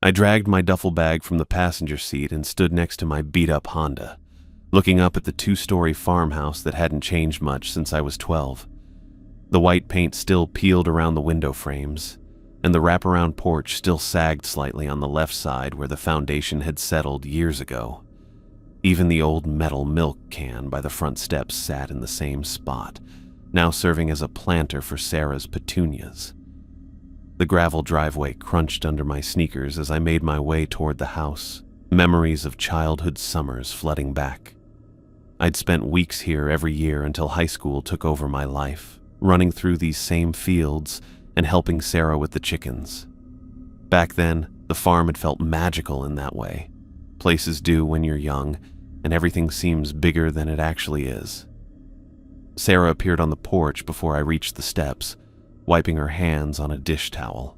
I dragged my duffel bag from the passenger seat and stood next to my beat-up Honda, looking up at the two-story farmhouse that hadn't changed much since I was 12. The white paint still peeled around the window frames, and the wraparound porch still sagged slightly on the left side where the foundation had settled years ago. Even the old metal milk can by the front steps sat in the same spot, now serving as a planter for Sarah's petunias. The gravel driveway crunched under my sneakers as I made my way toward the house, memories of childhood summers flooding back. I'd spent weeks here every year until high school took over my life, running through these same fields and helping Sarah with the chickens. Back then, the farm had felt magical in that way. Places do when you're young, and everything seems bigger than it actually is. Sarah appeared on the porch before I reached the steps, wiping her hands on a dish towel.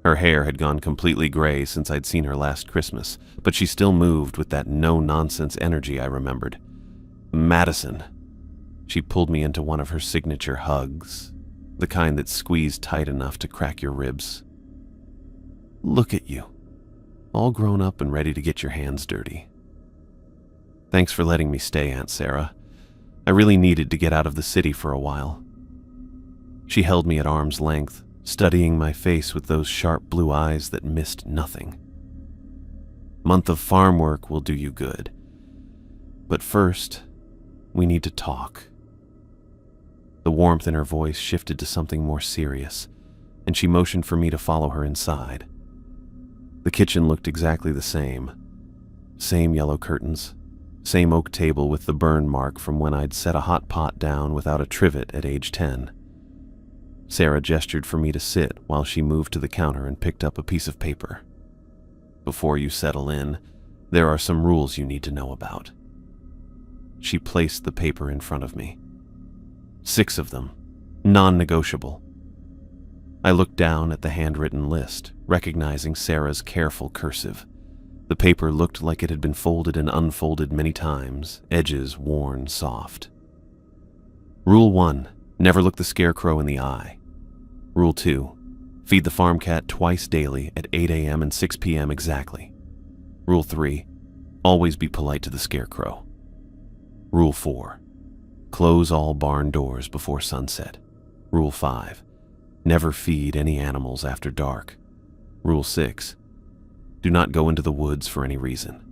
Her hair had gone completely gray since I'd seen her last Christmas, but she still moved with that no-nonsense energy I remembered. Madison. She pulled me into one of her signature hugs, the kind that squeezed tight enough to crack your ribs. Look at you, all grown up and ready to get your hands dirty. Thanks for letting me stay, Aunt Sarah. I really needed to get out of the city for a while. She held me at arm's length, studying my face with those sharp blue eyes that missed nothing. Month of farm work will do you good. But first, we need to talk. The warmth in her voice shifted to something more serious, and she motioned for me to follow her inside. The kitchen looked exactly the same. Same yellow curtains, same oak table with the burn mark from when I'd set a hot pot down without a trivet at age 10. Sarah gestured for me to sit while she moved to the counter and picked up a piece of paper. Before you settle in, there are some rules you need to know about. She placed the paper in front of me. 6 of them, non-negotiable. I looked down at the handwritten list, recognizing Sarah's careful cursive. The paper looked like it had been folded and unfolded many times, edges worn soft. Rule 1, never look the scarecrow in the eye. Rule 2, feed the farm cat twice daily at 8 a.m. and 6 p.m. exactly. Rule 3, always be polite to the scarecrow. Rule 4, close all barn doors before sunset. Rule 5, never feed any animals after dark. Rule 6, do not go into the woods for any reason.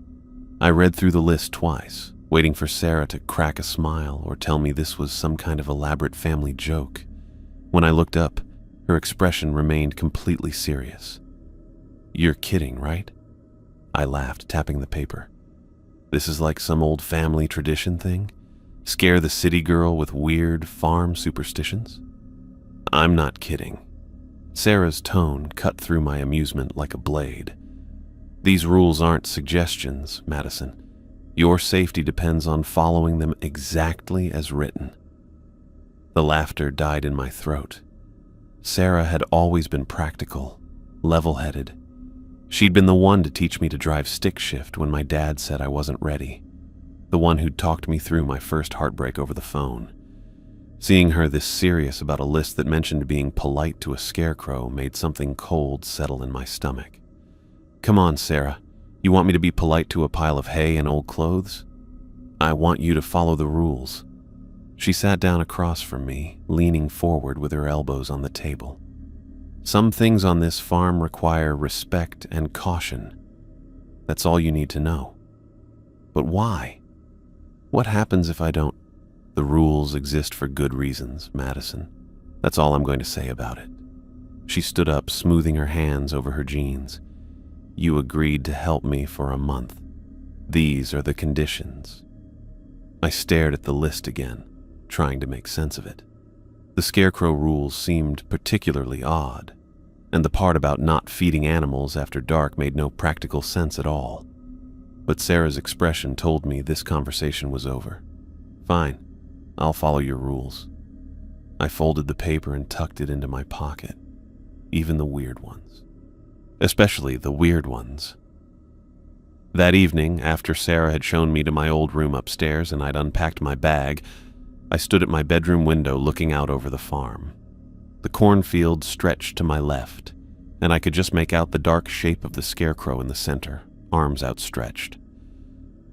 I read through the list twice, waiting for Sarah to crack a smile or tell me this was some kind of elaborate family joke. When I looked up, her expression remained completely serious. You're kidding, right? I laughed, tapping the paper. This is like some old family tradition thing? Scare the city girl with weird farm superstitions? I'm not kidding. Sarah's tone cut through my amusement like a blade. These rules aren't suggestions, Madison. Your safety depends on following them exactly as written. The laughter died in my throat. Sarah had always been practical, level-headed. She'd been the one to teach me to drive stick shift when my dad said I wasn't ready. The one who'd talked me through my first heartbreak over the phone. Seeing her this serious about a list that mentioned being polite to a scarecrow made something cold settle in my stomach. Come on, Sarah. You want me to be polite to a pile of hay and old clothes? I want you to follow the rules. She sat down across from me, leaning forward with her elbows on the table. Some things on this farm require respect and caution. That's all you need to know. But why? What happens if I don't? The rules exist for good reasons, Madison. That's all I'm going to say about it. She stood up, smoothing her hands over her jeans. You agreed to help me for a month. These are the conditions. I stared at the list again, trying to make sense of it. The scarecrow rules seemed particularly odd, and the part about not feeding animals after dark made no practical sense at all. But Sarah's expression told me this conversation was over. Fine, I'll follow your rules. I folded the paper and tucked it into my pocket, even the weird ones. Especially the weird ones. That evening, after Sarah had shown me to my old room upstairs and I'd unpacked my bag, I stood at my bedroom window looking out over the farm. The cornfield stretched to my left, and I could just make out the dark shape of the scarecrow in the center, arms outstretched.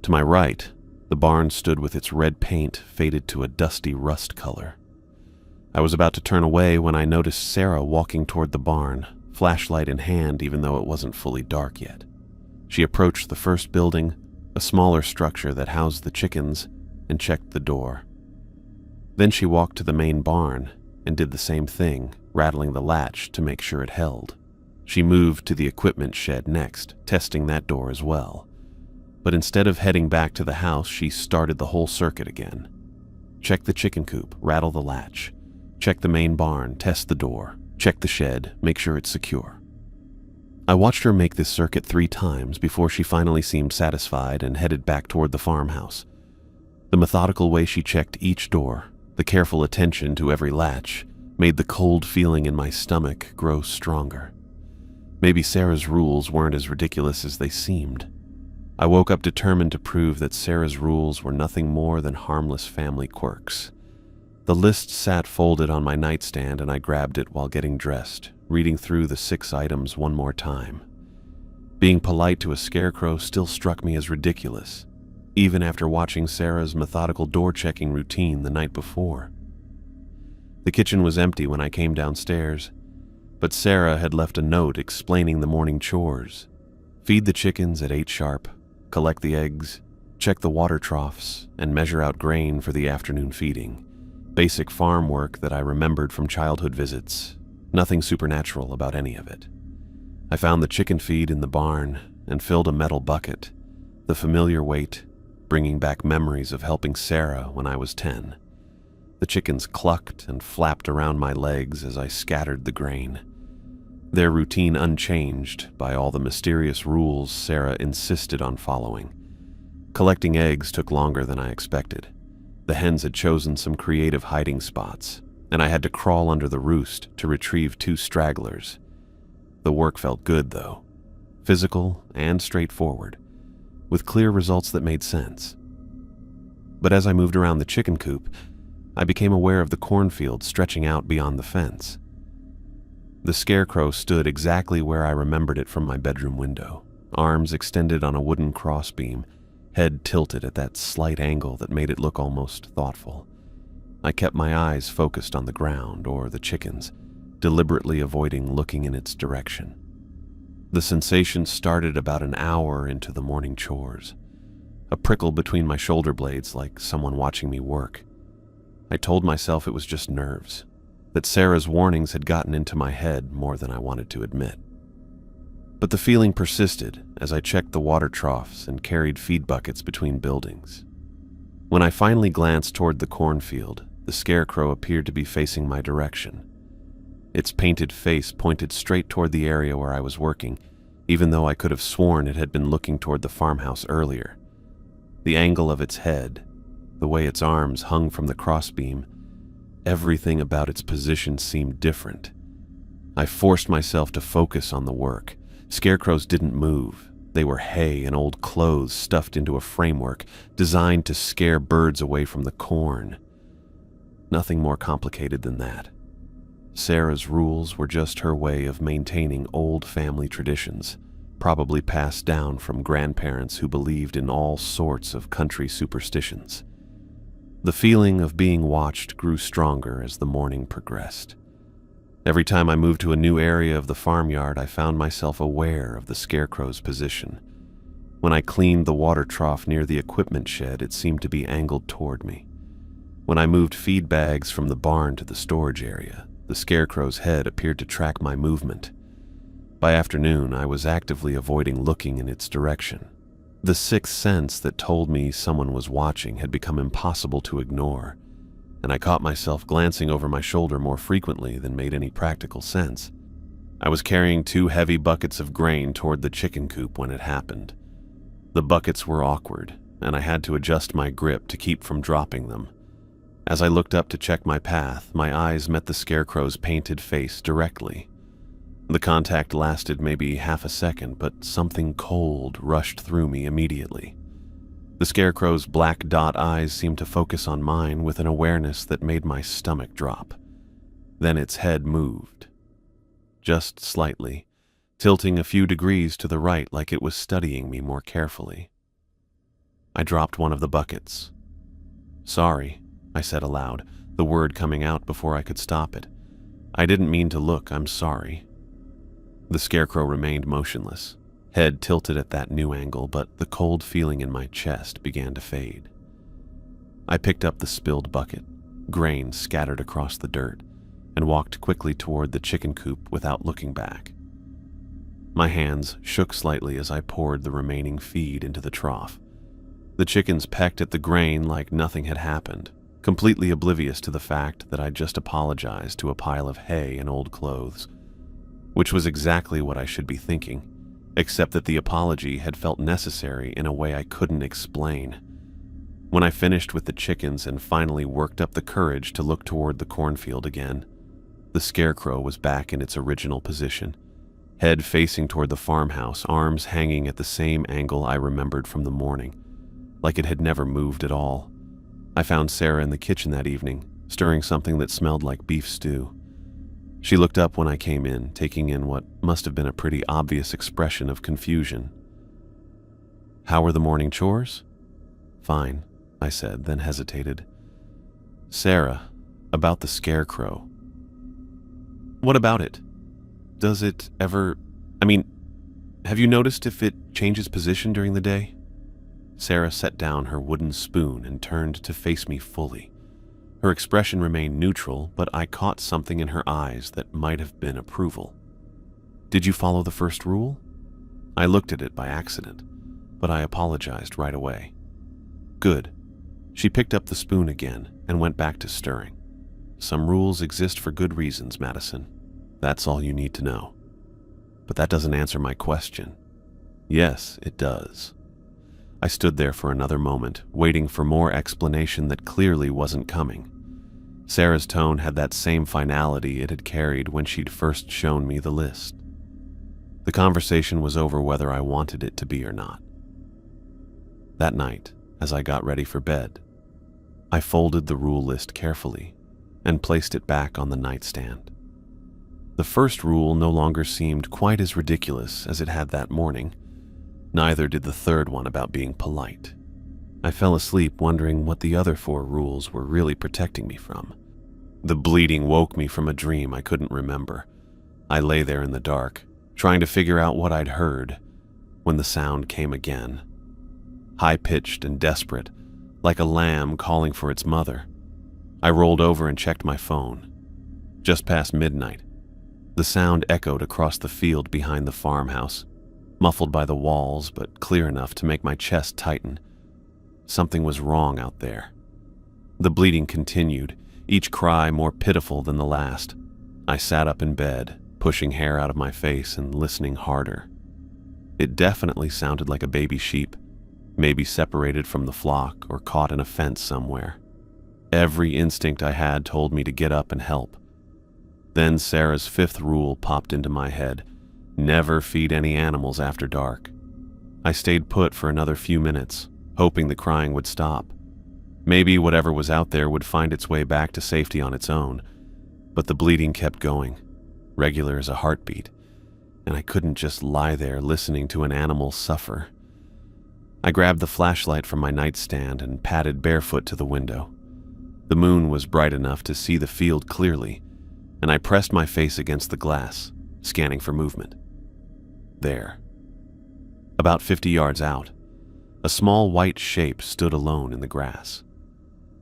To my right, the barn stood with its red paint faded to a dusty rust color. I was about to turn away when I noticed Sarah walking toward the barn, flashlight in hand even though it wasn't fully dark yet. She approached the first building, a smaller structure that housed the chickens, and checked the door. Then she walked to the main barn and did the same thing, rattling the latch to make sure it held. She moved to the equipment shed next, testing that door as well. But instead of heading back to the house, she started the whole circuit again. Check the chicken coop, rattle the latch. Check the main barn, test the door. Check the shed, make sure it's secure. I watched her make this circuit 3 times before she finally seemed satisfied and headed back toward the farmhouse. The methodical way she checked each door, the careful attention to every latch, made the cold feeling in my stomach grow stronger. Maybe Sarah's rules weren't as ridiculous as they seemed. I woke up determined to prove that Sarah's rules were nothing more than harmless family quirks. The list sat folded on my nightstand and I grabbed it while getting dressed, reading through the 6 items one more time. Being polite to a scarecrow still struck me as ridiculous, even after watching Sarah's methodical door-checking routine the night before. The kitchen was empty when I came downstairs, but Sarah had left a note explaining the morning chores. Feed the chickens at 8 sharp, collect the eggs, check the water troughs, and measure out grain for the afternoon feeding. Basic farm work that I remembered from childhood visits. Nothing supernatural about any of it. I found the chicken feed in the barn and filled a metal bucket, the familiar weight, bringing back memories of helping Sarah when I was 10. The chickens clucked and flapped around my legs as I scattered the grain, their routine unchanged by all the mysterious rules Sarah insisted on following. Collecting eggs took longer than I expected. The hens had chosen some creative hiding spots, and I had to crawl under the roost to retrieve 2 stragglers. The work felt good, though, physical and straightforward, with clear results that made sense. But as I moved around the chicken coop, I became aware of the cornfield stretching out beyond the fence. The scarecrow stood exactly where I remembered it from my bedroom window, arms extended on a wooden crossbeam, head tilted at that slight angle that made it look almost thoughtful. I kept my eyes focused on the ground or the chickens, deliberately avoiding looking in its direction. The sensation started about an hour into the morning chores, a prickle between my shoulder blades like someone watching me work. I told myself it was just nerves, that Sarah's warnings had gotten into my head more than I wanted to admit. But the feeling persisted as I checked the water troughs and carried feed buckets between buildings. When I finally glanced toward the cornfield, the scarecrow appeared to be facing my direction. Its painted face pointed straight toward the area where I was working, even though I could have sworn it had been looking toward the farmhouse earlier. The angle of its head, the way its arms hung from the crossbeam, everything about its position seemed different. I forced myself to focus on the work. Scarecrows didn't move. They were hay and old clothes stuffed into a framework designed to scare birds away from the corn. Nothing more complicated than that. Sarah's rules were just her way of maintaining old family traditions, probably passed down from grandparents who believed in all sorts of country superstitions. The feeling of being watched grew stronger as the morning progressed. Every time I moved to a new area of the farmyard, I found myself aware of the scarecrow's position. When I cleaned the water trough near the equipment shed, it seemed to be angled toward me. When I moved feed bags from the barn to the storage area, the scarecrow's head appeared to track my movement. By afternoon, I was actively avoiding looking in its direction. The sixth sense that told me someone was watching had become impossible to ignore, and I caught myself glancing over my shoulder more frequently than made any practical sense. I was carrying 2 heavy buckets of grain toward the chicken coop when it happened. The buckets were awkward, and I had to adjust my grip to keep from dropping them. As I looked up to check my path, my eyes met the scarecrow's painted face directly. The contact lasted maybe half a second, but something cold rushed through me immediately. The scarecrow's black dot eyes seemed to focus on mine with an awareness that made my stomach drop. Then its head moved. Just slightly, tilting a few degrees to the right like it was studying me more carefully. I dropped one of the buckets. "Sorry," I said aloud, the word coming out before I could stop it. "I didn't mean to look, I'm sorry." The scarecrow remained motionless, head tilted at that new angle, but the cold feeling in my chest began to fade. I picked up the spilled bucket, grain scattered across the dirt, and walked quickly toward the chicken coop without looking back. My hands shook slightly as I poured the remaining feed into the trough. The chickens pecked at the grain like nothing had happened, completely oblivious to the fact that I'd just apologized to a pile of hay and old clothes, which was exactly what I should be thinking, except that the apology had felt necessary in a way I couldn't explain. When I finished with the chickens and finally worked up the courage to look toward the cornfield again, the scarecrow was back in its original position, head facing toward the farmhouse, arms hanging at the same angle I remembered from the morning, like it had never moved at all. I found Sarah in the kitchen that evening, stirring something that smelled like beef stew. She looked up when I came in, taking in what must have been a pretty obvious expression of confusion. "How were the morning chores?" "Fine," I said, then hesitated. "Sarah, about the scarecrow. What about it? Does it ever... have you noticed if it changes position during the day?" Sarah set down her wooden spoon and turned to face me fully. Her expression remained neutral, but I caught something in her eyes that might have been approval. "Did you follow the first rule?" I looked at it by accident, but I apologized right away. "Good." She picked up the spoon again and went back to stirring. "Some rules exist for good reasons, Madison. That's all you need to know. But that doesn't answer my question." "Yes, it does." I stood there for another moment, waiting for more explanation that clearly wasn't coming. Sarah's tone had that same finality it had carried when she'd first shown me the list. The conversation was over whether I wanted it to be or not. That night, as I got ready for bed, I folded the rule list carefully and placed it back on the nightstand. The first rule no longer seemed quite as ridiculous as it had that morning. Neither did the third one about being polite. I fell asleep wondering what the other 4 rules were really protecting me from. The bleeding woke me from a dream I couldn't remember. I lay there in the dark, trying to figure out what I'd heard, when the sound came again. High-pitched and desperate, like a lamb calling for its mother. I rolled over and checked my phone. Just past midnight. The sound echoed across the field behind the farmhouse, muffled by the walls but clear enough to make my chest tighten. Something was wrong out there. The bleeding continued, each cry more pitiful than the last. I sat up in bed, pushing hair out of my face and listening harder. It definitely sounded like a baby sheep, maybe separated from the flock or caught in a fence somewhere. Every instinct I had told me to get up and help. Then Sarah's 5th rule popped into my head: never feed any animals after dark. I stayed put for another few minutes, hoping the crying would stop. Maybe whatever was out there would find its way back to safety on its own, but the bleeding kept going, regular as a heartbeat, and I couldn't just lie there listening to an animal suffer. I grabbed the flashlight from my nightstand and padded barefoot to the window. The moon was bright enough to see the field clearly, and I pressed my face against the glass, scanning for movement. There. About 50 yards out, a small white shape stood alone in the grass.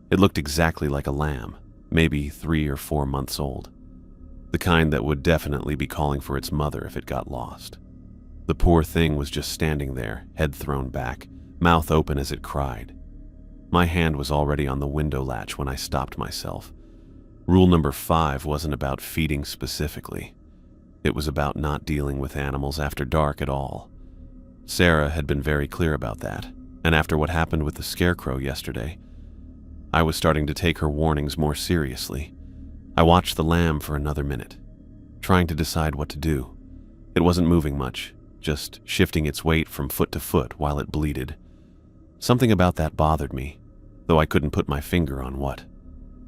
It looked exactly like a lamb, maybe 3 or 4 months old. The kind that would definitely be calling for its mother if it got lost. The poor thing was just standing there, head thrown back, mouth open as it cried. My hand was already on the window latch when I stopped myself. Rule number 5 wasn't about feeding specifically. It was about not dealing with animals after dark at all. Sarah had been very clear about that, and after what happened with the scarecrow yesterday, I was starting to take her warnings more seriously. I watched the lamb for another minute, trying to decide what to do. It wasn't moving much, just shifting its weight from foot to foot while it bleated. Something about that bothered me, though I couldn't put my finger on what.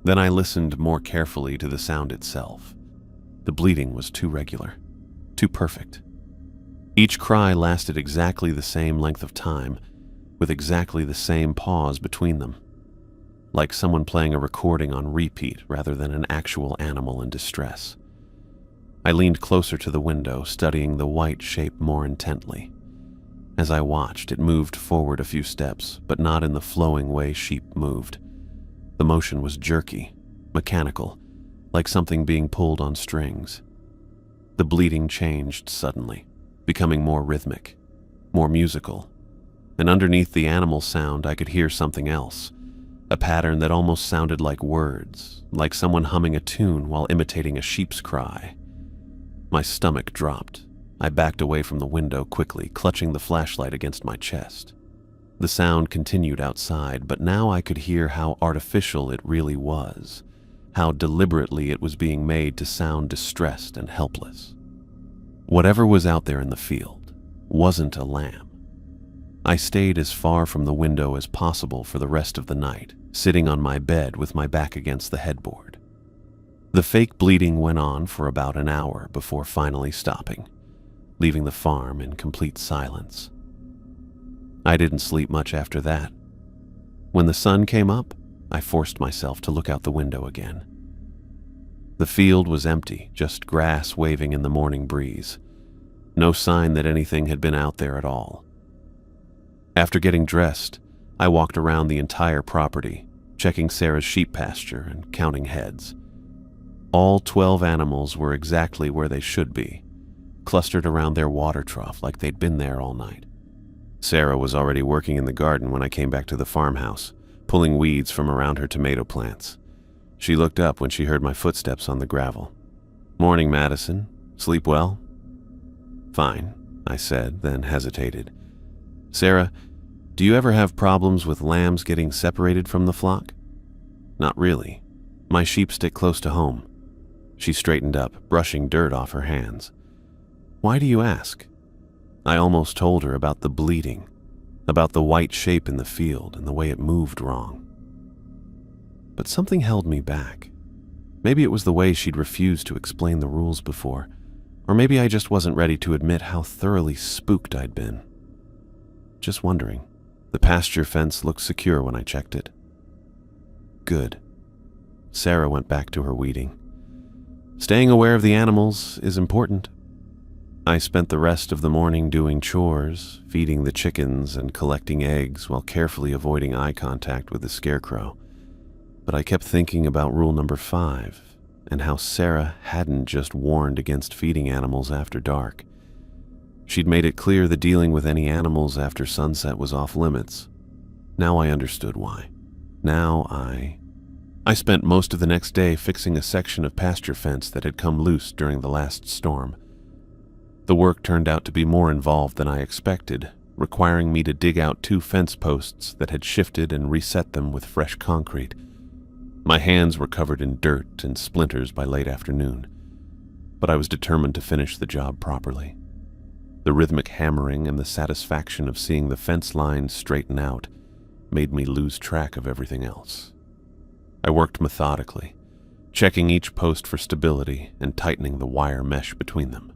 Then I listened more carefully to the sound itself. The bleeding was too regular, too perfect. Each cry lasted exactly the same length of time, with exactly the same pause between them, like someone playing a recording on repeat rather than an actual animal in distress. I leaned closer to the window, studying the white shape more intently. As I watched, it moved forward a few steps, but not in the flowing way sheep moved. The motion was jerky, mechanical, like something being pulled on strings. The bleating changed suddenly, becoming more rhythmic, more musical, and underneath the animal sound I could hear something else, a pattern that almost sounded like words, like someone humming a tune while imitating a sheep's cry. My stomach dropped. I backed away from the window quickly, clutching the flashlight against my chest. The sound continued outside, but now I could hear how artificial it really was, how deliberately it was being made to sound distressed and helpless. Whatever was out there in the field wasn't a lamb. I stayed as far from the window as possible for the rest of the night, sitting on my bed with my back against the headboard. The fake bleating went on for about an hour before finally stopping, leaving the farm in complete silence. I didn't sleep much after that. When the sun came up, I forced myself to look out the window again. The field was empty, just grass waving in the morning breeze. No sign that anything had been out there at all. After getting dressed, I walked around the entire property, checking Sarah's sheep pasture and counting heads. All 12 animals were exactly where they should be, clustered around their water trough like they'd been there all night. Sarah was already working in the garden when I came back to the farmhouse, pulling weeds from around her tomato plants. She looked up when she heard my footsteps on the gravel. "Morning, Madison. Sleep well?" "Fine," I said, then hesitated. "Sarah, do you ever have problems with lambs getting separated from the flock?" "Not really. My sheep stick close to home." She straightened up, brushing dirt off her hands. "Why do you ask?" I almost told her about the bleeding, about the white shape in the field and the way it moved wrong. But something held me back. Maybe it was the way she'd refused to explain the rules before, or maybe I just wasn't ready to admit how thoroughly spooked I'd been. Just wondering. The pasture fence looked secure when I checked it. Good. Sarah went back to her weeding. Staying aware of the animals is important. I spent the rest of the morning doing chores, feeding the chickens and collecting eggs while carefully avoiding eye contact with the scarecrow. But I kept thinking about rule number 5 and how Sarah hadn't just warned against feeding animals after dark. She'd made it clear that dealing with any animals after sunset was off limits. Now I understood why. I spent most of the next day fixing a section of pasture fence that had come loose during the last storm. The work turned out to be more involved than I expected, requiring me to dig out 2 fence posts that had shifted and reset them with fresh concrete. My hands were covered in dirt and splinters by late afternoon, but I was determined to finish the job properly. The rhythmic hammering and the satisfaction of seeing the fence lines straighten out made me lose track of everything else. I worked methodically, checking each post for stability and tightening the wire mesh between them.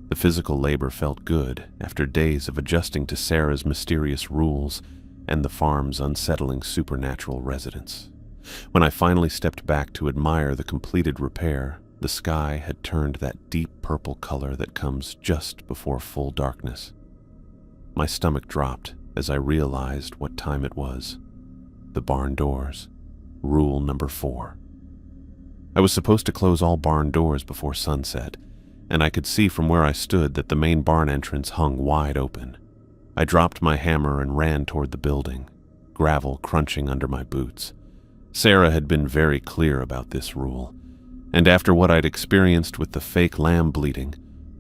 The physical labor felt good after days of adjusting to Sarah's mysterious rules and the farm's unsettling supernatural residents. When I finally stepped back to admire the completed repair, the sky had turned that deep purple color that comes just before full darkness. My stomach dropped as I realized what time it was. The barn doors. Rule number 4. I was supposed to close all barn doors before sunset, and I could see from where I stood that the main barn entrance hung wide open. I dropped my hammer and ran toward the building, gravel crunching under my boots. Sarah had been very clear about this rule, and after what I'd experienced with the fake lamb bleating,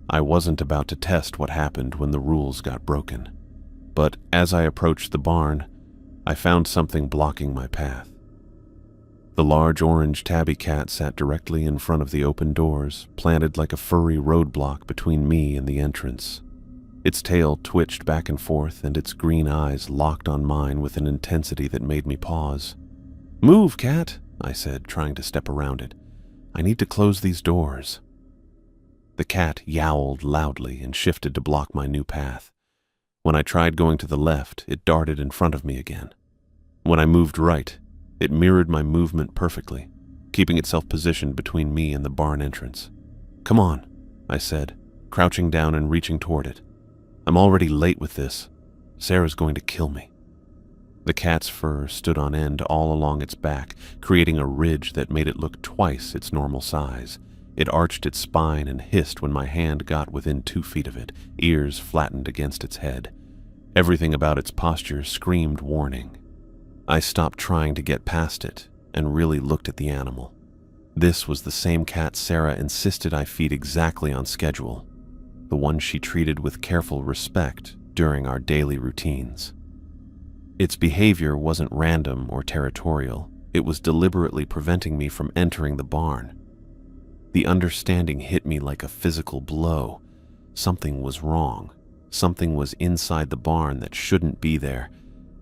I wasn't about to test what happened when the rules got broken. But as I approached the barn, I found something blocking my path. The large orange tabby cat sat directly in front of the open doors, planted like a furry roadblock between me and the entrance. Its tail twitched back and forth, and its green eyes locked on mine with an intensity that made me pause. "Move, cat," I said, trying to step around it. "I need to close these doors." The cat yowled loudly and shifted to block my new path. When I tried going to the left, it darted in front of me again. When I moved right, it mirrored my movement perfectly, keeping itself positioned between me and the barn entrance. "Come on," I said, crouching down and reaching toward it. "I'm already late with this. Sarah's going to kill me." The cat's fur stood on end all along its back, creating a ridge that made it look twice its normal size. It arched its spine and hissed when my hand got within 2 feet of it, ears flattened against its head. Everything about its posture screamed warning. I stopped trying to get past it and really looked at the animal. This was the same cat Sarah insisted I feed exactly on schedule, the one she treated with careful respect during our daily routines. Its behavior wasn't random or territorial. It was deliberately preventing me from entering the barn. The understanding hit me like a physical blow. Something was wrong. Something was inside the barn that shouldn't be there,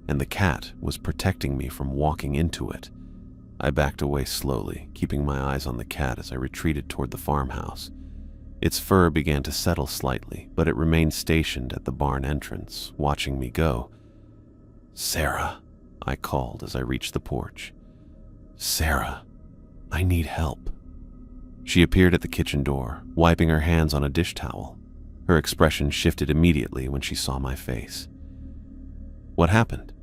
and the cat was protecting me from walking into it. I backed away slowly, keeping my eyes on the cat as I retreated toward the farmhouse. Its fur began to settle slightly, but it remained stationed at the barn entrance, watching me go. "Sarah," I called as I reached the porch. "Sarah, I need help." She appeared at the kitchen door, wiping her hands on a dish towel. Her expression shifted immediately when she saw my face. "What happened?"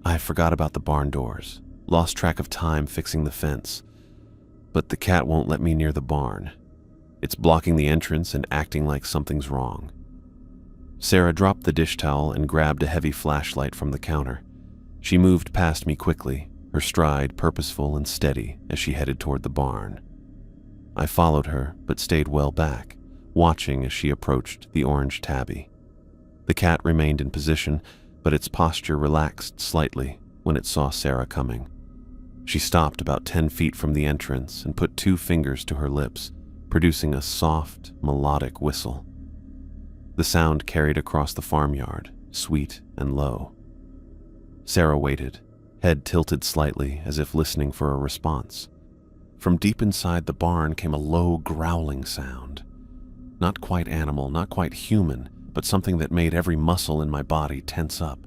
"I forgot about the barn doors, lost track of time fixing the fence, but the cat won't let me near the barn. It's blocking the entrance and acting like something's wrong." Sarah dropped the dish towel and grabbed a heavy flashlight from the counter. She moved past me quickly, her stride purposeful and steady as she headed toward the barn. I followed her, but stayed well back, watching as she approached the orange tabby. The cat remained in position, but its posture relaxed slightly when it saw Sarah coming. She stopped about 10 feet from the entrance and put 2 fingers to her lips, producing a soft, melodic whistle. The sound carried across the farmyard, sweet and low. Sarah waited, head tilted slightly as if listening for a response. From deep inside the barn came a low growling sound. Not quite animal, not quite human, but something that made every muscle in my body tense up.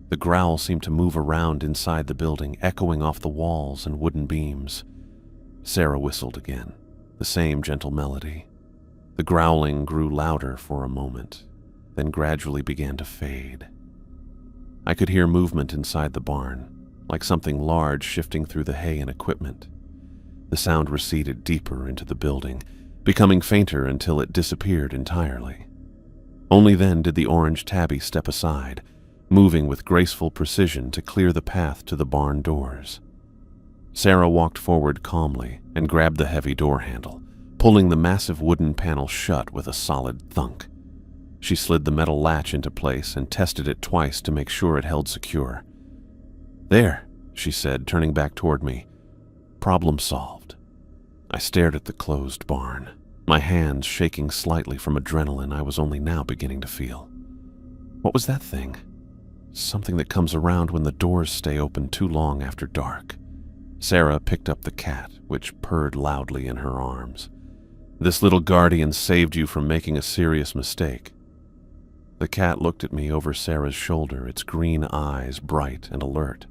The growl seemed to move around inside the building, echoing off the walls and wooden beams. Sarah whistled again, the same gentle melody. The growling grew louder for a moment, then gradually began to fade. I could hear movement inside the barn, like something large shifting through the hay and equipment. The sound receded deeper into the building, becoming fainter until it disappeared entirely. Only then did the orange tabby step aside, moving with graceful precision to clear the path to the barn doors. Sarah walked forward calmly and grabbed the heavy door handle, pulling the massive wooden panel shut with a solid thunk. She slid the metal latch into place and tested it twice to make sure it held secure. "There," she said, turning back toward me. "Problem solved." I stared at the closed barn, my hands shaking slightly from adrenaline I was only now beginning to feel. What was that thing? Something that comes around when the doors stay open too long after dark. Sarah picked up the cat, which purred loudly in her arms. "This little guardian saved you from making a serious mistake." The cat looked at me over Sarah's shoulder, its green eyes bright and alert.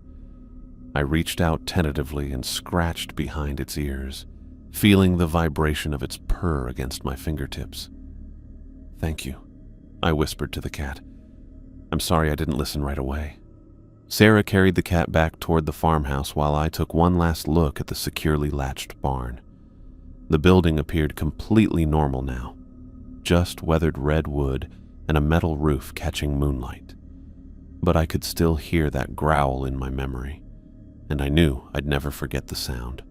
I reached out tentatively and scratched behind its ears, feeling the vibration of its purr against my fingertips. "Thank you," I whispered to the cat. "I'm sorry I didn't listen right away." Sarah carried the cat back toward the farmhouse while I took one last look at the securely latched barn. The building appeared completely normal now, just weathered red wood and a metal roof catching moonlight. But I could still hear that growl in my memory, and I knew I'd never forget the sound.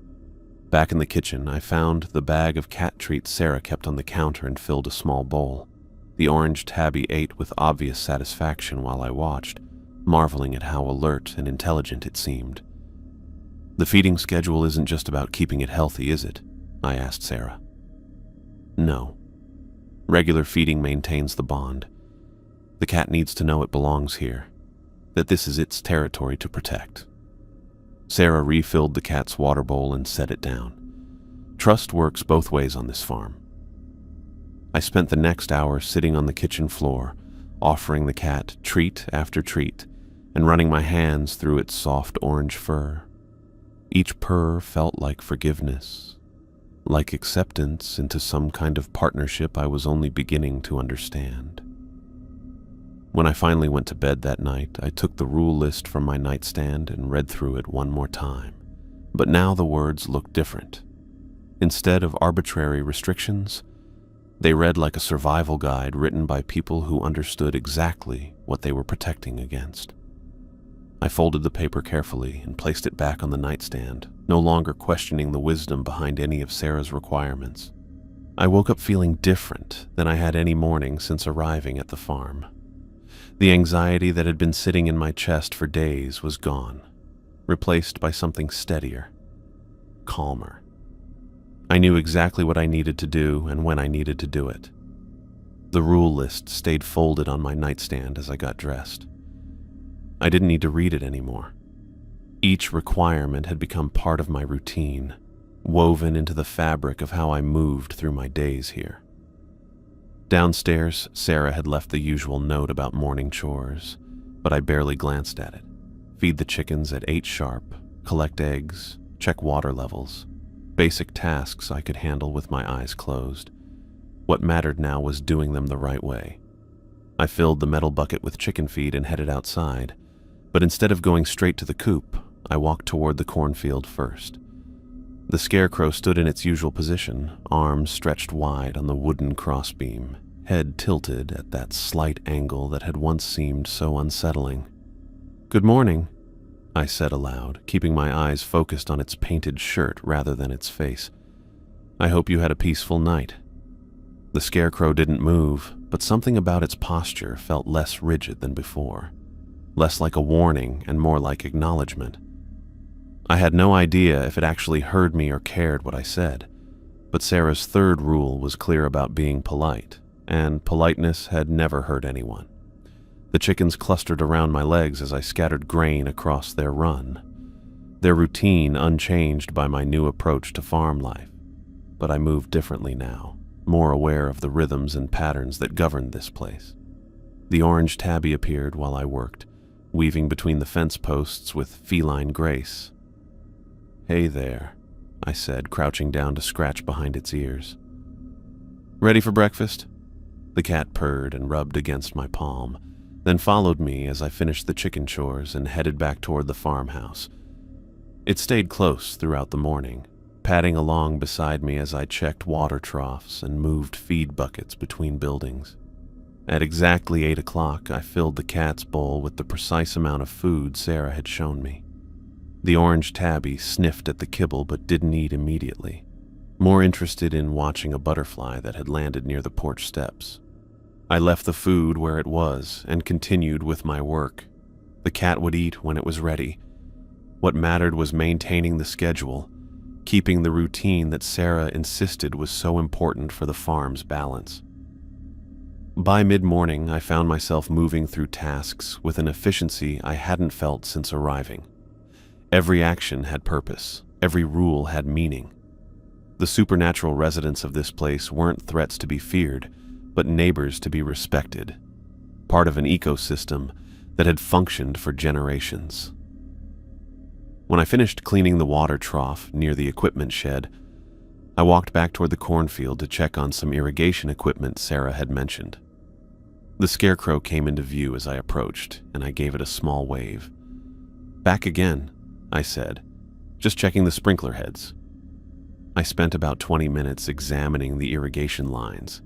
Back in the kitchen, I found the bag of cat treats Sarah kept on the counter and filled a small bowl. The orange tabby ate with obvious satisfaction while I watched, marveling at how alert and intelligent it seemed. "The feeding schedule isn't just about keeping it healthy, is it?" I asked Sarah. "No. Regular feeding maintains the bond. The cat needs to know it belongs here, that this is its territory to protect." Sarah refilled the cat's water bowl and set it down. Trust works both ways on this farm. I spent the next hour sitting on the kitchen floor, offering the cat treat after treat, and running my hands through its soft orange fur. Each purr felt like forgiveness, like acceptance into some kind of partnership I was only beginning to understand. When I finally went to bed that night, I took the rule list from my nightstand and read through it one more time. But now the words looked different. Instead of arbitrary restrictions, they read like a survival guide written by people who understood exactly what they were protecting against. I folded the paper carefully and placed it back on the nightstand, no longer questioning the wisdom behind any of Sarah's requirements. I woke up feeling different than I had any morning since arriving at the farm. The anxiety that had been sitting in my chest for days was gone, replaced by something steadier, calmer. I knew exactly what I needed to do and when I needed to do it. The rule list stayed folded on my nightstand as I got dressed. I didn't need to read it anymore. Each requirement had become part of my routine, woven into the fabric of how I moved through my days here. Downstairs, Sarah had left the usual note about morning chores, but I barely glanced at it. Feed the chickens at 8 sharp, collect eggs, check water levels. Basic tasks I could handle with my eyes closed. What mattered now was doing them the right way. I filled the metal bucket with chicken feed and headed outside, but instead of going straight to the coop, I walked toward the cornfield first. The scarecrow stood in its usual position, arms stretched wide on the wooden crossbeam, head tilted at that slight angle that had once seemed so unsettling. "Good morning," I said aloud, keeping my eyes focused on its painted shirt rather than its face. "I hope you had a peaceful night." The scarecrow didn't move, but something about its posture felt less rigid than before, less like a warning and more like acknowledgement. I had no idea if it actually heard me or cared what I said, but Sarah's third rule was clear about being polite, and politeness had never hurt anyone. The chickens clustered around my legs as I scattered grain across their run, their routine unchanged by my new approach to farm life. But I moved differently now, more aware of the rhythms and patterns that governed this place. The orange tabby appeared while I worked, weaving between the fence posts with feline grace. "Hey there," I said, crouching down to scratch behind its ears. "Ready for breakfast?" The cat purred and rubbed against my palm, then followed me as I finished the chicken chores and headed back toward the farmhouse. It stayed close throughout the morning, padding along beside me as I checked water troughs and moved feed buckets between buildings. At exactly 8 o'clock, I filled the cat's bowl with the precise amount of food Sarah had shown me. The orange tabby sniffed at the kibble but didn't eat immediately, more interested in watching a butterfly that had landed near the porch steps. I left the food where it was and continued with my work. The cat would eat when it was ready. What mattered was maintaining the schedule, keeping the routine that Sarah insisted was so important for the farm's balance. By mid-morning, I found myself moving through tasks with an efficiency I hadn't felt since arriving. Every action had purpose, every rule had meaning. The supernatural residents of this place weren't threats to be feared, but neighbors to be respected, part of an ecosystem that had functioned for generations. When I finished cleaning the water trough near the equipment shed, I walked back toward the cornfield to check on some irrigation equipment Sarah had mentioned. The scarecrow came into view as I approached, and I gave it a small wave. "Back again," I said, "just checking the sprinkler heads." I spent about 20 minutes examining the irrigation lines,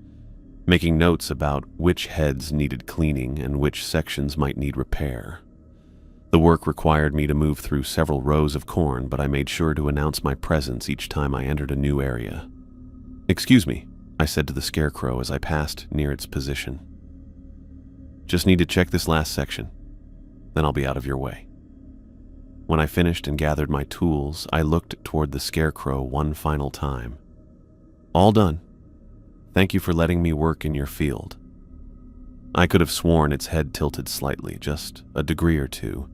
making notes about which heads needed cleaning and which sections might need repair. The work required me to move through several rows of corn, but I made sure to announce my presence each time I entered a new area. "Excuse me," I said to the scarecrow as I passed near its position. "Just need to check this last section, then I'll be out of your way." When I finished and gathered my tools, I looked toward the scarecrow one final time. "All done. Thank you for letting me work in your field." I could have sworn its head tilted slightly, just a degree or two,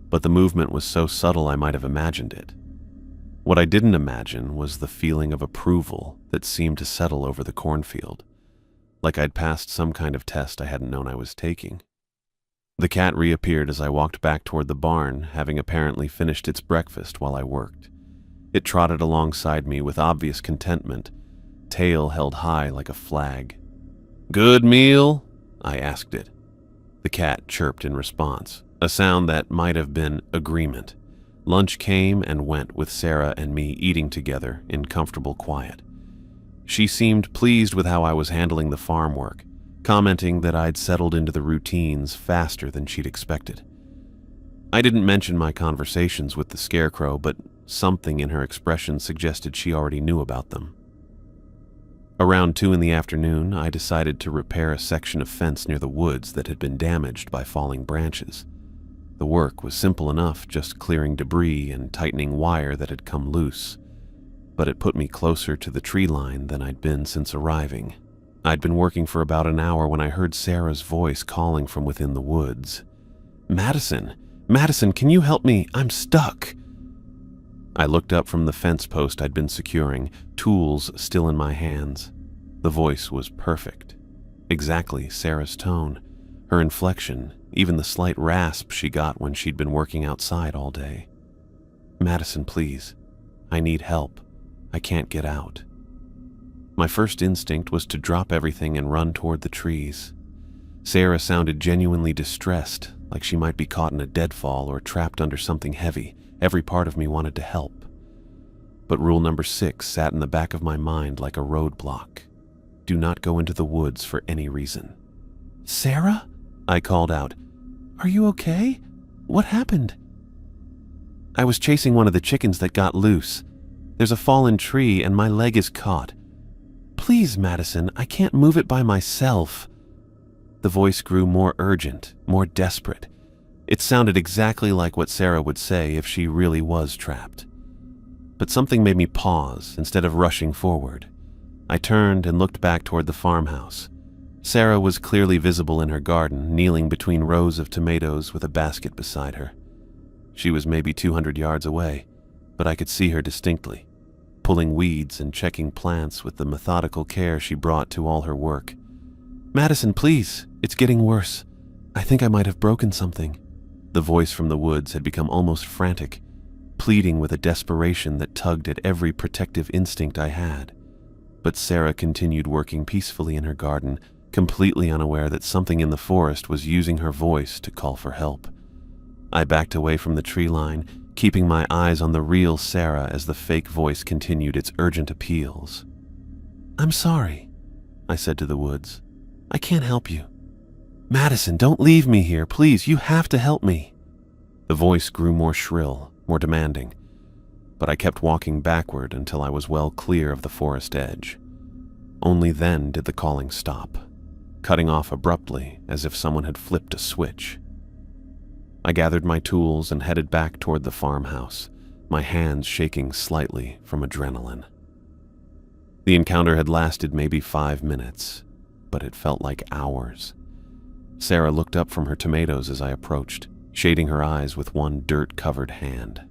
but the movement was so subtle I might have imagined it. What I didn't imagine was the feeling of approval that seemed to settle over the cornfield, like I'd passed some kind of test I hadn't known I was taking. The cat reappeared as I walked back toward the barn, having apparently finished its breakfast while I worked. It trotted alongside me with obvious contentment, tail held high like a flag. "Good meal?" I asked it. The cat chirped in response, a sound that might have been agreement. Lunch came and went with Sarah and me eating together in comfortable quiet. She seemed pleased with how I was handling the farm work, commenting that I'd settled into the routines faster than she'd expected. I didn't mention my conversations with the scarecrow, but something in her expression suggested she already knew about them. Around 2 in the afternoon, I decided to repair a section of fence near the woods that had been damaged by falling branches. The work was simple enough, just clearing debris and tightening wire that had come loose, but it put me closer to the tree line than I'd been since arriving. I'd been working for about an hour when I heard Sarah's voice calling from within the woods. "Madison! Madison, can you help me? I'm stuck!" I looked up from the fence post I'd been securing, tools still in my hands. The voice was perfect. Exactly Sarah's tone, her inflection, even the slight rasp she got when she'd been working outside all day. "Madison, please. I need help. I can't get out." My first instinct was to drop everything and run toward the trees. Sarah sounded genuinely distressed, like she might be caught in a deadfall or trapped under something heavy. Every part of me wanted to help. But rule number 6 sat in the back of my mind like a roadblock. Do not go into the woods for any reason. "Sarah?" I called out. "Are you okay? What happened?" "I was chasing one of the chickens that got loose. There's a fallen tree and my leg is caught. Please, Madison, I can't move it by myself." The voice grew more urgent, more desperate. It sounded exactly like what Sarah would say if she really was trapped. But something made me pause instead of rushing forward. I turned and looked back toward the farmhouse. Sarah was clearly visible in her garden, kneeling between rows of tomatoes with a basket beside her. She was maybe 200 yards away, but I could see her distinctly, pulling weeds and checking plants with the methodical care she brought to all her work. "Madison, please, it's getting worse. I think I might have broken something." The voice from the woods had become almost frantic, pleading with a desperation that tugged at every protective instinct I had. But Sarah continued working peacefully in her garden, completely unaware that something in the forest was using her voice to call for help. I backed away from the tree line, keeping my eyes on the real Sarah as the fake voice continued its urgent appeals. "I'm sorry," I said to the woods. "I can't help you. Madison, don't leave me here, please, you have to help me." The voice grew more shrill, more demanding, but I kept walking backward until I was well clear of the forest edge. Only then did the calling stop, cutting off abruptly as if someone had flipped a switch. I gathered my tools and headed back toward the farmhouse, my hands shaking slightly from adrenaline. The encounter had lasted maybe 5 minutes, but it felt like hours. Sarah looked up from her tomatoes as I approached, shading her eyes with one dirt-covered hand.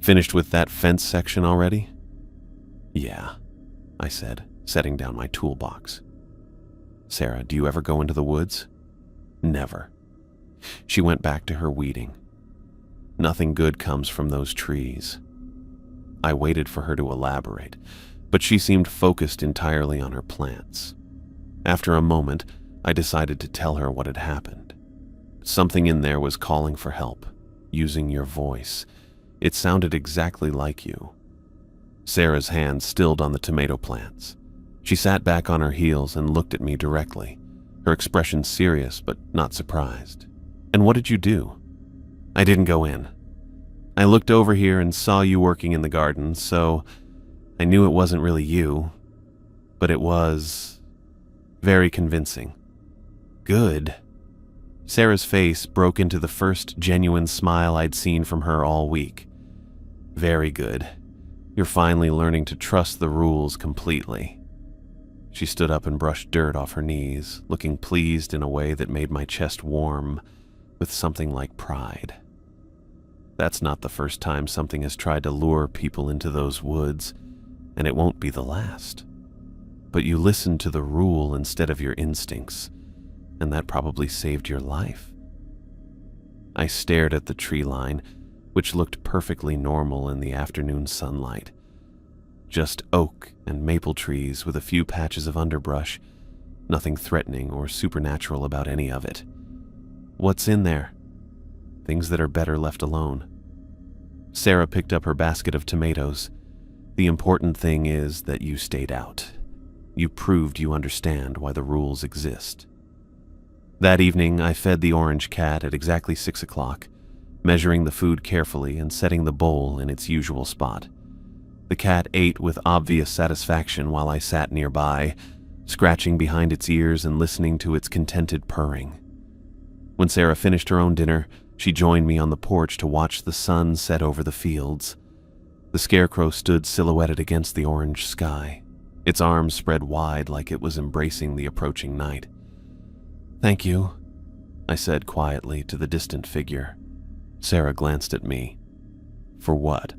"Finished with that fence section already?" "Yeah," I said, setting down my toolbox. "Sarah, do you ever go into the woods?" "Never." She went back to her weeding. "Nothing good comes from those trees." I waited for her to elaborate, but she seemed focused entirely on her plants. After a moment, I decided to tell her what had happened. Something in there was calling for help, using your voice. It sounded exactly like you. Sarah's hand stilled on the tomato plants. She sat back on her heels and looked at me directly, her expression serious but not surprised. "And what did you do?" "I didn't go in. I looked over here and saw you working in the garden, so I knew it wasn't really you, but it was very convincing." "Good." Sarah's face broke into the first genuine smile I'd seen from her all week. "Very good. You're finally learning to trust the rules completely." She stood up and brushed dirt off her knees, looking pleased in a way that made my chest warm with something like pride. That's not the first time something has tried to lure people into those woods, and it won't be the last. but you listened to the rule instead of your instincts, and that probably saved your life." I stared at the tree line, which looked perfectly normal in the afternoon sunlight. Just oak and maple trees with a few patches of underbrush, nothing threatening or supernatural about any of it. What's in there? Things that are better left alone. Sarah picked up her basket of tomatoes. "The important thing is that you stayed out. You proved you understand why the rules exist." That evening, I fed the orange cat at exactly 6 o'clock, measuring the food carefully and setting the bowl in its usual spot. The cat ate with obvious satisfaction while I sat nearby, scratching behind its ears and listening to its contented purring. When Sarah finished her own dinner, she joined me on the porch to watch the sun set over the fields. The scarecrow stood silhouetted against the orange sky, its arms spread wide like it was embracing the approaching night. "Thank you," I said quietly to the distant figure. Sarah glanced at me. "For what?"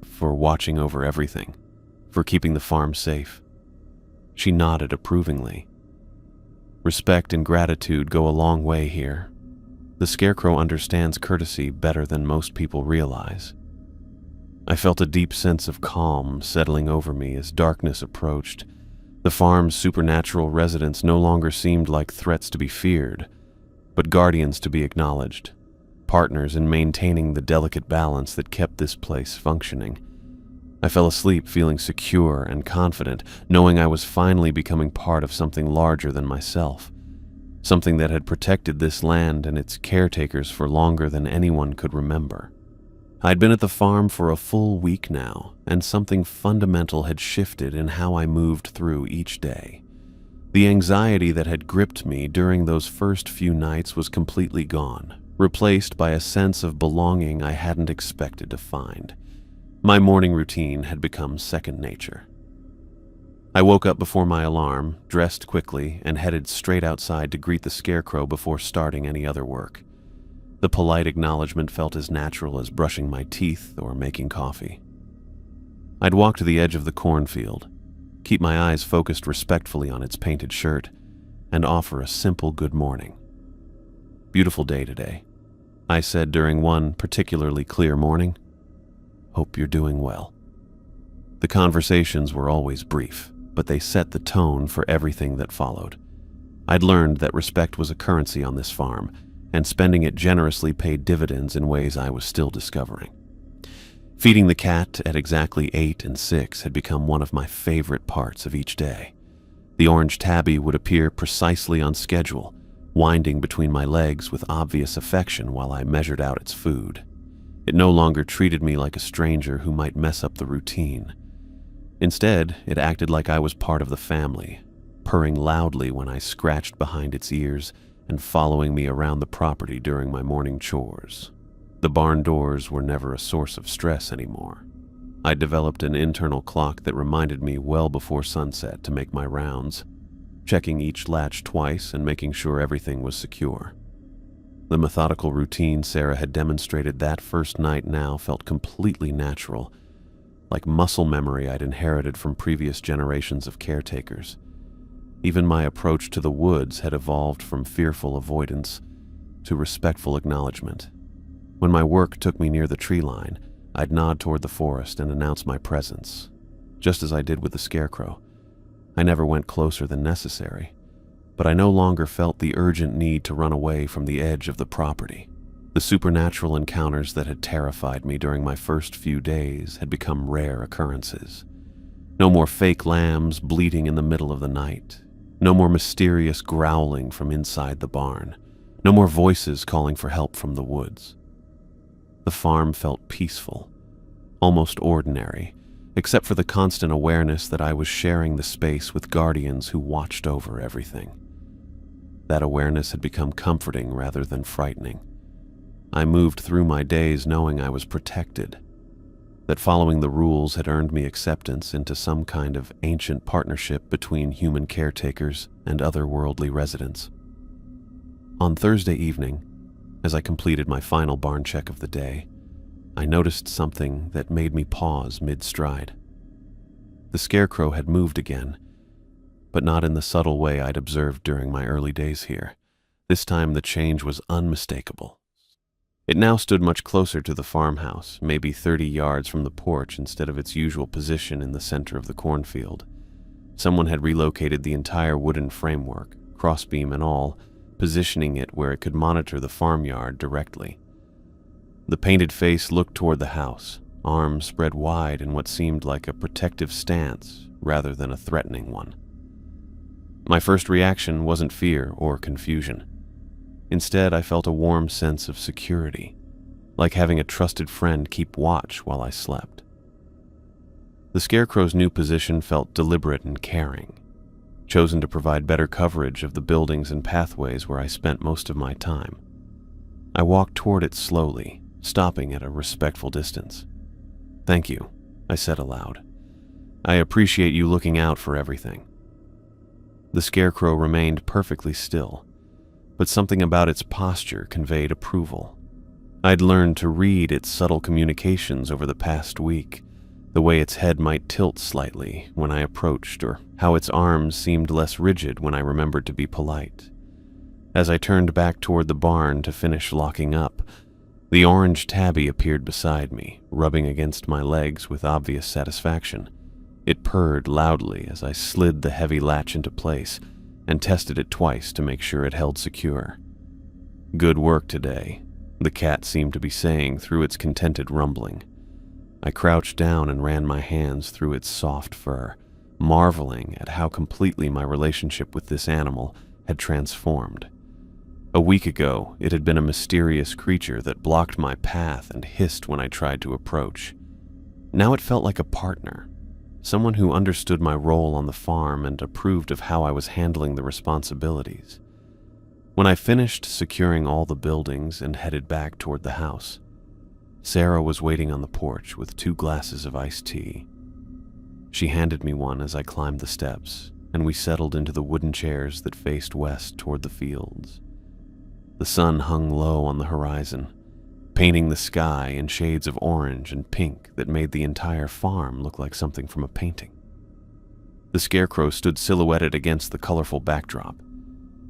"For watching over everything. For keeping the farm safe." She nodded approvingly. "Respect and gratitude go a long way here. The scarecrow understands courtesy better than most people realize." I felt a deep sense of calm settling over me as darkness approached. The farm's supernatural residents no longer seemed like threats to be feared, but guardians to be acknowledged, partners in maintaining the delicate balance that kept this place functioning. I fell asleep feeling secure and confident, knowing I was finally becoming part of something larger than myself, something that had protected this land and its caretakers for longer than anyone could remember. I'd been at the farm for a full week now, and something fundamental had shifted in how I moved through each day. The anxiety that had gripped me during those first few nights was completely gone, replaced by a sense of belonging I hadn't expected to find. My morning routine had become second nature. I woke up before my alarm, dressed quickly, and headed straight outside to greet the scarecrow before starting any other work. The polite acknowledgement felt as natural as brushing my teeth or making coffee. I'd walk to the edge of the cornfield, keep my eyes focused respectfully on its painted shirt, and offer a simple good morning. "Beautiful day today," I said during one particularly clear morning. "Hope you're doing well." The conversations were always brief, but they set the tone for everything that followed. I'd learned that respect was a currency on this farm, and spending it generously paid dividends in ways I was still discovering. Feeding the cat at exactly 8 and 6 had become one of my favorite parts of each day. The orange tabby would appear precisely on schedule, winding between my legs with obvious affection while I measured out its food. It no longer treated me like a stranger who might mess up the routine. Instead, it acted like I was part of the family, purring loudly when I scratched behind its ears and following me around the property during my morning chores. The barn doors were never a source of stress anymore. I developed an internal clock that reminded me well before sunset to make my rounds, checking each latch twice and making sure everything was secure. The methodical routine Sarah had demonstrated that first night now felt completely natural, like muscle memory I'd inherited from previous generations of caretakers. Even my approach to the woods had evolved from fearful avoidance to respectful acknowledgement. When my work took me near the tree line, I'd nod toward the forest and announce my presence, just as I did with the scarecrow. I never went closer than necessary, but I no longer felt the urgent need to run away from the edge of the property. The supernatural encounters that had terrified me during my first few days had become rare occurrences. No more fake lambs bleating in the middle of the night. No more mysterious growling from inside the barn. No more voices calling for help from the woods. The farm felt peaceful, almost ordinary, except for the constant awareness that I was sharing the space with guardians who watched over everything. That awareness had become comforting rather than frightening. I moved through my days knowing I was protected, that following the rules had earned me acceptance into some kind of ancient partnership between human caretakers and otherworldly residents. On Thursday evening, as I completed my final barn check of the day, I noticed something that made me pause mid-stride. The scarecrow had moved again, but not in the subtle way I'd observed during my early days here. This time the change was unmistakable. It now stood much closer to the farmhouse, maybe 30 yards from the porch instead of its usual position in the center of the cornfield. Someone had relocated the entire wooden framework, crossbeam and all, positioning it where it could monitor the farmyard directly. The painted face looked toward the house, arms spread wide in what seemed like a protective stance rather than a threatening one. My first reaction wasn't fear or confusion. Instead, I felt a warm sense of security, like having a trusted friend keep watch while I slept. The Scarecrow's new position felt deliberate and caring, chosen to provide better coverage of the buildings and pathways where I spent most of my time. I walked toward it slowly, stopping at a respectful distance. "Thank you," I said aloud. "I appreciate you looking out for everything." The Scarecrow remained perfectly still, but something about its posture conveyed approval. I'd learned to read its subtle communications over the past week, the way its head might tilt slightly when I approached, or how its arms seemed less rigid when I remembered to be polite. As I turned back toward the barn to finish locking up, the orange tabby appeared beside me, rubbing against my legs with obvious satisfaction. It purred loudly as I slid the heavy latch into place and tested it twice to make sure it held secure. "Good work today," the cat seemed to be saying through its contented rumbling. I crouched down and ran my hands through its soft fur, marveling at how completely my relationship with this animal had transformed. A week ago, it had been a mysterious creature that blocked my path and hissed when I tried to approach. Now it felt like a partner, someone who understood my role on the farm and approved of how I was handling the responsibilities. When I finished securing all the buildings and headed back toward the house, Sarah was waiting on the porch with 2 glasses of iced tea. She handed me one as I climbed the steps, and we settled into the wooden chairs that faced west toward the fields. The sun hung low on the horizon, painting the sky in shades of orange and pink that made the entire farm look like something from a painting. The Scarecrow stood silhouetted against the colorful backdrop,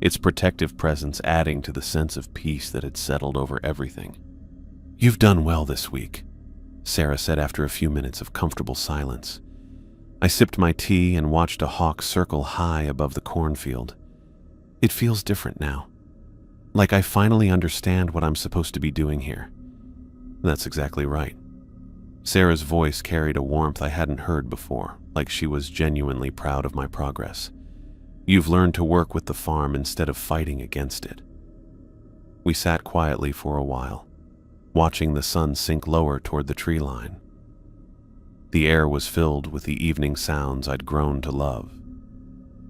its protective presence adding to the sense of peace that had settled over everything. "You've done well this week," Sarah said after a few minutes of comfortable silence. I sipped my tea and watched a hawk circle high above the cornfield. "It feels different now. Like I finally understand what I'm supposed to be doing here." "That's exactly right." Sarah's voice carried a warmth I hadn't heard before, like she was genuinely proud of my progress. "You've learned to work with the farm instead of fighting against it." We sat quietly for a while, watching the sun sink lower toward the tree line. The air was filled with the evening sounds I'd grown to love.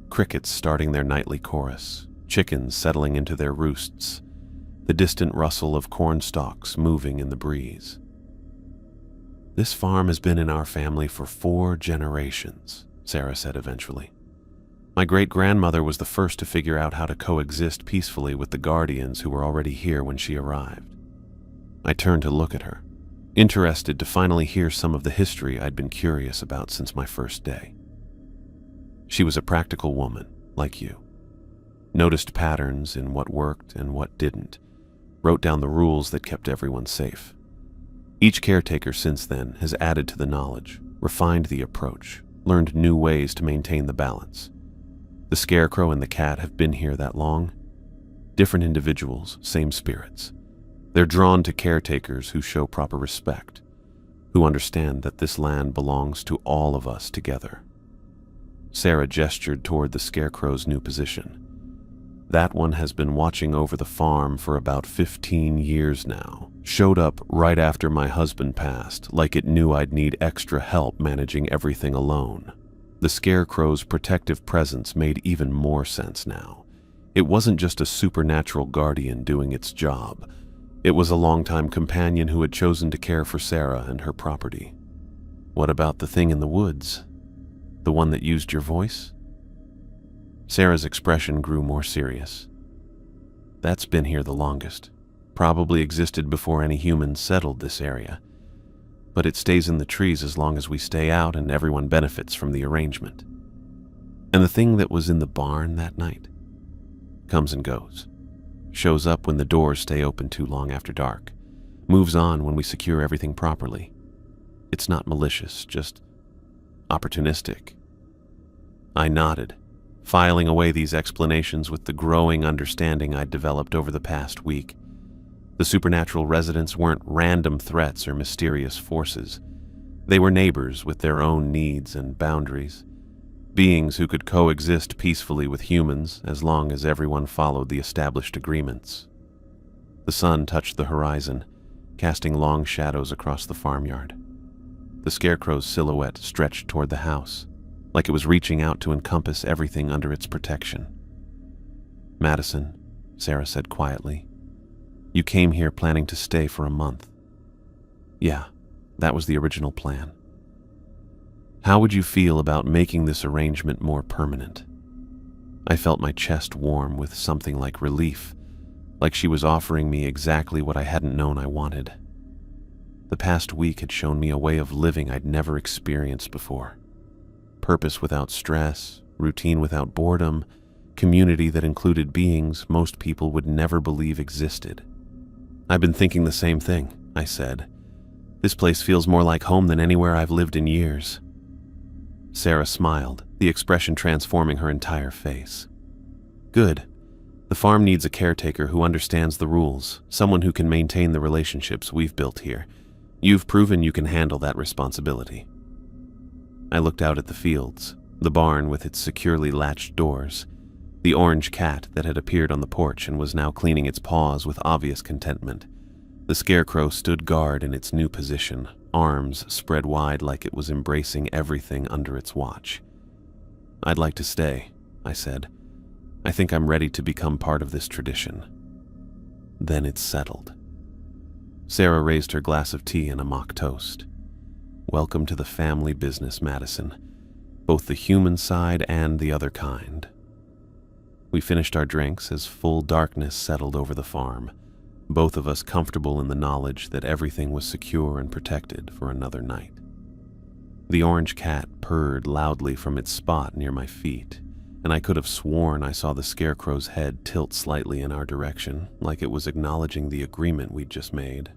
Crickets starting their nightly chorus, chickens settling into their roosts, the distant rustle of corn stalks moving in the breeze. "This farm has been in our family for 4 generations, Sarah said eventually. "My great-grandmother was the first to figure out how to coexist peacefully with the guardians who were already here when she arrived." I turned to look at her, interested to finally hear some of the history I'd been curious about since my first day. She was a practical woman, like you. Noticed patterns in what worked and what didn't, wrote down the rules that kept everyone safe. Each caretaker since then has added to the knowledge, refined the approach, learned new ways to maintain the balance. The Scarecrow and the cat have been here that long. Different individuals, same spirits. They're drawn to caretakers who show proper respect, who understand that this land belongs to all of us together. Sarah gestured toward the Scarecrow's new position. That one has been watching over the farm for about 15 years now. Showed up right after my husband passed, like it knew I'd need extra help managing everything alone. The Scarecrow's protective presence made even more sense now. It wasn't just a supernatural guardian doing its job. It was a longtime companion who had chosen to care for Sarah and her property. "What about the thing in the woods? The one that used your voice?" Sarah's expression grew more serious. "That's been here the longest. Probably existed before any humans settled this area. But it stays in the trees as long as we stay out and everyone benefits from the arrangement." And the thing that was in the barn that night comes and goes, shows up when the doors stay open too long after dark, moves on when we secure everything properly. It's not malicious, just opportunistic. I nodded, filing away these explanations with the growing understanding I'd developed over the past week. The supernatural residents weren't random threats or mysterious forces. They were neighbors with their own needs and boundaries, beings who could coexist peacefully with humans as long as everyone followed the established agreements. The sun touched the horizon, casting long shadows across the farmyard. The scarecrow's silhouette stretched toward the house, like it was reaching out to encompass everything under its protection. "Madison," Sarah said quietly, "you came here planning to stay for a month." "Yeah, that was the original plan." "How would you feel about making this arrangement more permanent?" I felt my chest warm with something like relief, like she was offering me exactly what I hadn't known I wanted. The past week had shown me a way of living I'd never experienced before. Purpose without stress, routine without boredom, community that included beings most people would never believe existed. "I've been thinking the same thing," I said. "This place feels more like home than anywhere I've lived in years." Sarah smiled, the expression transforming her entire face. "Good. The farm needs a caretaker who understands the rules, someone who can maintain the relationships we've built here. You've proven you can handle that responsibility." I looked out at the fields, the barn with its securely latched doors, the orange cat that had appeared on the porch and was now cleaning its paws with obvious contentment. The scarecrow stood guard in its new position, arms spread wide like it was embracing everything under its watch. "I'd like to stay," I said. "I think I'm ready to become part of this tradition." Then it settled. Sarah raised her glass of tea and a mock toast. "Welcome to the family business, Madison, both the human side and the other kind." We finished our drinks as full darkness settled over the farm, both of us comfortable in the knowledge that everything was secure and protected for another night. The orange cat purred loudly from its spot near my feet, and I could have sworn I saw the scarecrow's head tilt slightly in our direction, like it was acknowledging the agreement we'd just made.